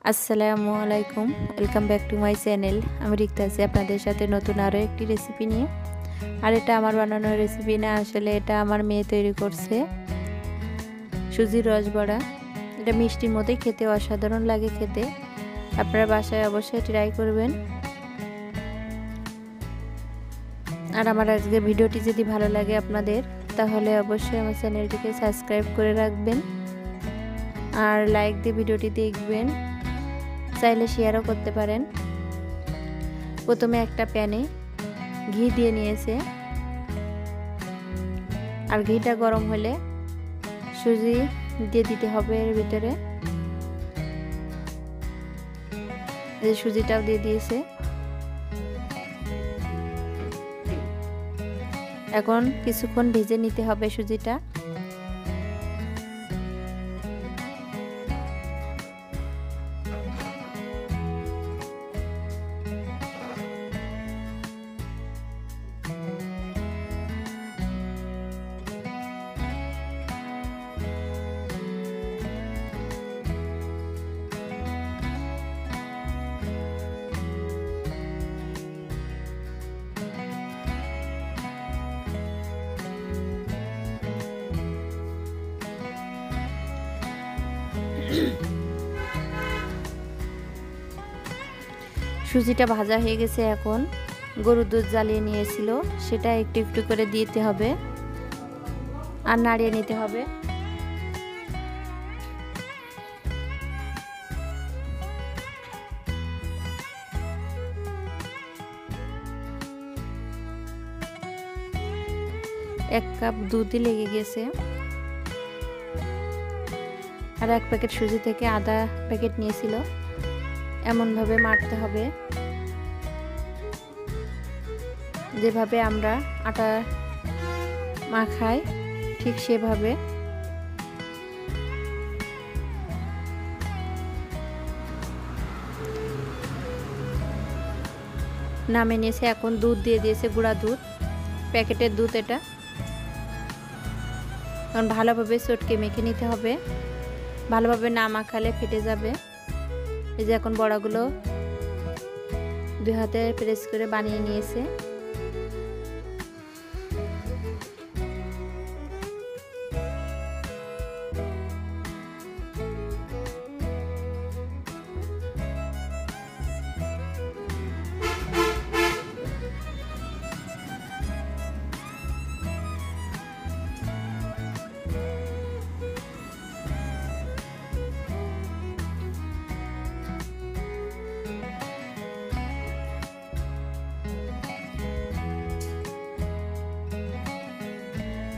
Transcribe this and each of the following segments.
আসসালামু আলাইকুম, welcome back to my channel. আমি রিক্তা আছি আপনাদের সাথে নতুন আরও একটি রেসিপি নিয়ে। আর এটা আমার বানানো রেসিপি না, আসলে এটা আমার মেয়ে তৈরি করছে। সুজির রসবড়া, এটা মিষ্টির মধ্যেই খেতে অসাধারণ লাগে খেতে। আপনারা বাসায় অবশ্যই ট্রাই করবেন। আর আমার আজকের ভিডিওটি যদি ভালো লাগে আপনাদের, তাহলে অবশ্যই আমার চ্যানেলটিকে সাবস্ক্রাইব করে রাখবেন আর লাইক দিয়ে ভিডিওটি দেখবেন। চাইলে শেয়ারও করতে পারেন। প্রথমে একটা প্যানে ঘি দিয়ে নিয়েছে, আর ঘিটা গরম হলে সুজি দিয়ে দিতে হবে এর ভিতরে। এই সুজিটাও দিয়ে দিয়েছে। এখন কিছুক্ষণ ভেজে নিতে হবে সুজিটা। সুজিটা ভাজা হয়ে গেছে। এখন গরুর দুধ জ্বালিয়ে নিয়েছিল, সেটা একটু একটু করে দিতে হবে আর নাড়িয়ে নিতে হবে। এক কাপ দুধই লেগে গেছে। আর এক প্যাকেট সুজি থেকে আধা প্যাকেট নিয়েছিল। এমনভাবে মাখতে হবে যেভাবে আমরা আটা মাখাই, ঠিক সেভাবে। নামে নিয়েছে। এখন দুধ দিয়ে দিয়েছে, গুঁড়া দুধ, প্যাকেটের দুধ এটা। এখন ভালোভাবে চটকে মেখে নিতে হবে। ভালোভাবে না মাখালে ফেটে যাবে। এই যে এখন বড়াগুলো দুই হাতে প্রেস করে বানিয়ে নিয়েছে।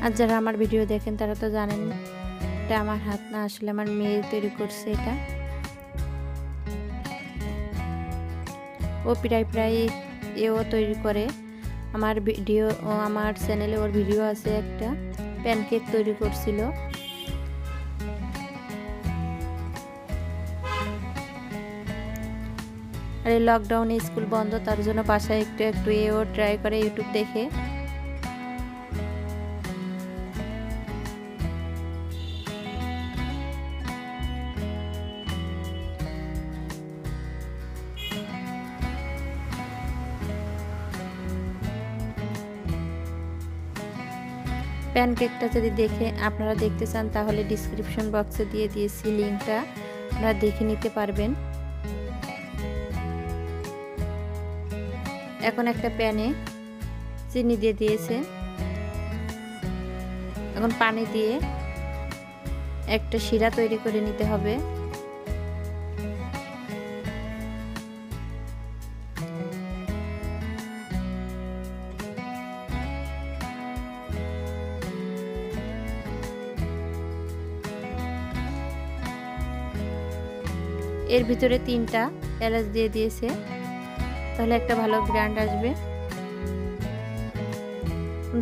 আর যারা আমার ভিডিও দেখেন তারা তো জানেন এটা আমার হাত না, আসলে আমার মেয়ে তৈরি করছে এটা। ও প্রায় এও তৈরি করে। আমার ভিডিও, আমার চ্যানেলে ওর ভিডিও আছে। একটা প্যানকেক তৈরি করছিল। আর এই লকডাউনে স্কুল বন্ধ, তার জন্য বাসায় একটু একটু এও ট্রাই করে ইউটিউব দেখে। প্যানকেকটা যদি আপনারা দেখতে চান, তাহলে ডিসক্রিপশন বক্সে দিয়ে দিয়েছি লিঙ্কটা, আপনারা দেখে নিতে পারবেন। এখন একটা প্যানে চিনি দিয়ে দিয়েছে। এখন পানি দিয়ে একটা শিরা তৈরি করে নিতে হবে। এর ভিতরে 3টা এলাচ দিয়ে দিয়েছে, তাহলে একটা ভালো গ্রান্ড আসবে।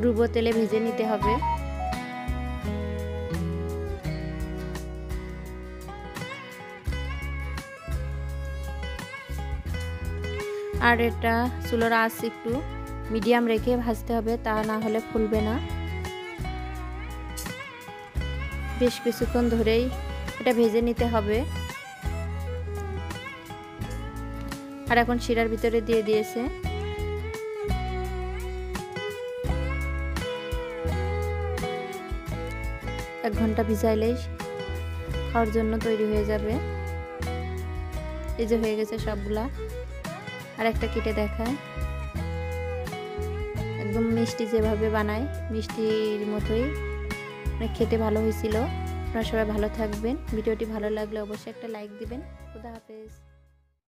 ডুবো তেলে ভেজে নিতে হবে। আর এটা চুলার আঁচ একটু মিডিয়াম রেখে ভাজতে হবে, তা না হলে ফুলবে না। বেশ কিছুক্ষণ ধরেই এটা ভেজে নিতে হবে। আর এখন শিরার ভিতরে দিয়ে দিয়েছে। এক ঘন্টা ভিজাইলেই খাওয়ার জন্য তৈরি হয়ে যাবে। এই যে হয়ে গেছে সবগুলা। আর একটা কেটে দেখায়, একদম মিষ্টি যেভাবে বানায় মিষ্টির মতোই, মানে খেতে ভালো হয়েছিল। আপনারা সবাই ভালো থাকবেন। ভিডিওটি ভালো লাগলে অবশ্যই একটা লাইক দিবেন। খুদা হাফেজ।